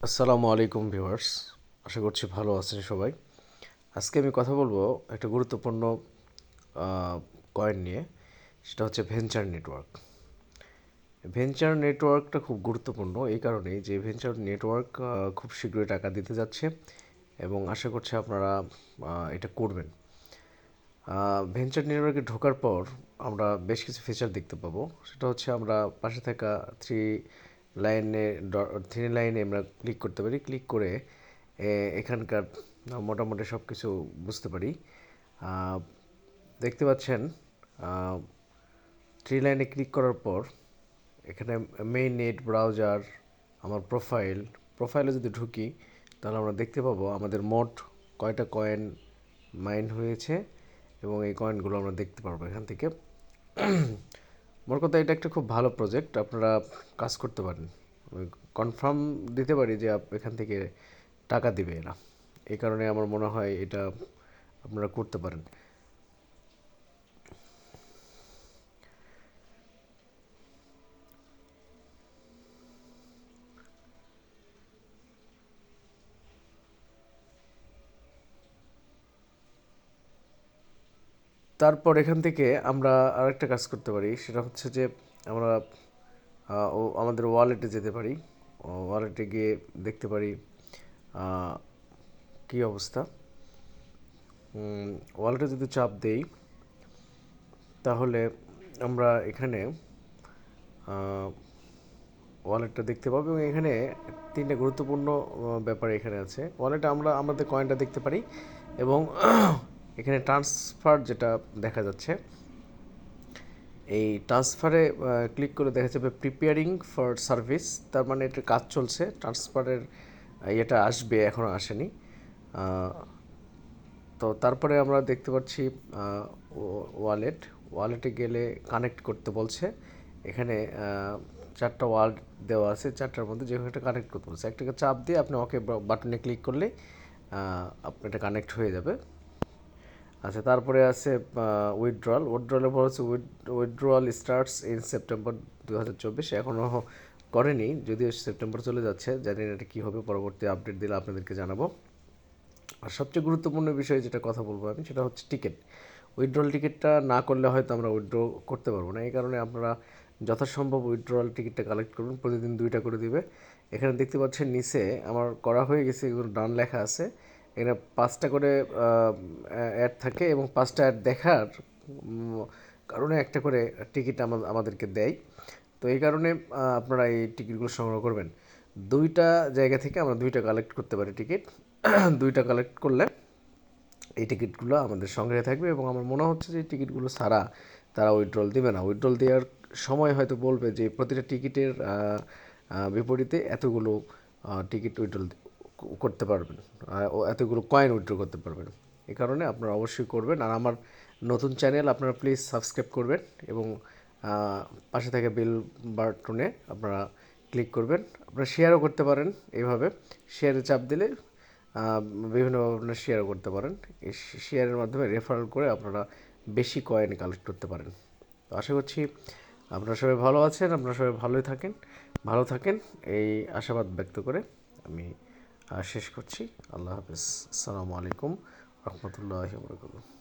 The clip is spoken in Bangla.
আসসালামু আলাইকুম ভিউয়ার্স, আশা করছি ভালো আছেন সবাই। আজকে আমি কথা বলবো একটা গুরুত্বপূর্ণ কয়েন নিয়ে। সেটা হচ্ছে ভেঞ্চার নেটওয়ার্ক। ভেঞ্চার নেটওয়ার্কটা খুব গুরুত্বপূর্ণ এই কারণেই যে ভেঞ্চার নেটওয়ার্ক খুব শীঘ্রই টাকা দিতে যাচ্ছে এবং আশা করছি আপনারা এটা করবেন। ভেঞ্চার নেটওয়ার্কে ঢোকার পর আমরা বেশ কিছু ফিচার দেখতে পাবো। সেটা হচ্ছে আমরা পাশে থাকা লাইনে থ্রি লাইনে আমরা ক্লিক করতে পারি। ক্লিক করে এখানকার মোটামুটি সব কিছু বুঝতে পারি। আহ, দেখতে পাচ্ছেন থ্রি লাইনে ক্লিক করার পর এখানে মেইন নেট ব্রাউজার, আমার প্রোফাইলে যদি ঢুকি তাহলে আমরা দেখতে পাবো আমাদের মোট কয়টা কয়েন মাইন হয়েছে এবং এই কয়েনগুলো আমরা দেখতে পারবো এখান থেকে। মোট কথা এটা একটা খুব ভালো প্রজেক্ট, আপনারা কাজ করতে পারেন। কনফার্ম দিতে পারি যে এখান থেকে টাকা দিবে এরা, এই কারণে আমার মনে হয় এটা আপনারা করতে পারেন। তারপর এখান থেকে আমরা আরেকটা কাজ করতে পারি, সেটা হচ্ছে যে আমরা আমাদের ওয়ালেটে যেতে পারি। ওয়ালেটে গিয়ে দেখতে পারি কী অবস্থা। ওয়ালেটে যদি চাপ দেই তাহলে আমরা এখানে ওয়ালেটটা দেখতে পাবো এবং এখানে তিনটে গুরুত্বপূর্ণ ব্যাপার এখানে আছে। ওয়ালেটে আমরা আমাদের কয়েনটা দেখতে পারি এবং এখানে ট্রান্সফার যেটা দেখা যাচ্ছে, এই ট্রান্সফারে ক্লিক করে দেখা যাবে প্রিপেয়ারিং ফর সার্ভিস, তার মানে এটা কাজ চলছে। ট্রান্সফারের এটা আসবে, এখনও আসেনি। তো তারপরে আমরা দেখতে পাচ্ছি ওয়ালেটে গেলে কানেক্ট করতে বলছে। এখানে চারটা ওয়ালেট দেওয়া আছে, চারটার মধ্যে যে কোনো একটা কানেক্ট করতে বলছে। একটাকে চাপ দিয়ে আপনি ওকে বাটনে ক্লিক করলে আপনার এটা কানেক্ট হয়ে যাবে। আচ্ছা, তারপরে আছে উইথড্রলে বলা হচ্ছে উইথড্রয়াল স্টার্টস ইন সেপ্টেম্বর 2024। এখনও করেনি, যদিও সেপ্টেম্বর চলে যাচ্ছে, জানি না এটা কী হবে, পরবর্তী আপডেট দিলে আপনাদেরকে জানাবো। আর সবচেয়ে গুরুত্বপূর্ণ বিষয় যেটা কথা বলবো আমি, সেটা হচ্ছে টিকিট। উইথড্রল টিকিটটা না করলে হয়তো আমরা উইথড্র করতে পারবো না, এই কারণে আপনারা যথাসম্ভব উইথড্রল টিকিটটা কালেক্ট করবেন। প্রতিদিন 2টা করে দিবে। এখানে দেখতে পাচ্ছেন নিচে আমার করা হয়ে গেছে, এগুলো ডান লেখা আছে। এখানে 5টা করে অ্যাড থাকে এবং 5টা অ্যাড দেখার কারণে একটা করে টিকিট আমাদেরকে দেয়। তো এই কারণে আপনারা এই টিকিটগুলো সংগ্রহ করবেন। 2টা জায়গা থেকে আমরা 2টা কালেক্ট করতে পারি টিকিট। 2টা কালেক্ট করলে এই টিকিটগুলো আমাদের সংগ্রহে থাকবে এবং আমার মনে হচ্ছে যে এই টিকিটগুলো ছাড়া তারা উইথড্রল দেবে না। উইথড্রল দেওয়ার সময় হয়তো বলবে যে প্রতিটা টিকিটের বিপরীতে এতগুলো টিকিট উইথড্রল করতে পারবেন, ও এতগুলো কয়েন উইথড্র করতে পারবেন। এই কারণে আপনারা অবশ্যই করবেন। আর আমার নতুন চ্যানেল, আপনারা প্লিজ সাবস্ক্রাইব করবেন এবং পাশে থাকা বেল বাটনে আপনারা ক্লিক করবেন। আপনারা শেয়ারও করতে পারেন, এইভাবে শেয়ারে চাপ দিলে বিভিন্নভাবে আপনারা শেয়ারও করতে পারেন। এই শেয়ারের মাধ্যমে রেফারেল করে আপনারা বেশি কয়েন কালেক্ট করতে পারেন। তো আশা করছি আপনারা সবাই ভালো আছেন, আপনারা সবাই ভালো থাকেন, এই আশাবাদ ব্যক্ত করে আমি শেষ করছি। আল্লাহ হাফেজ। আসসালামু আলাইকুম রহমতুল্লাহি ওয়া বারাকাতুহু।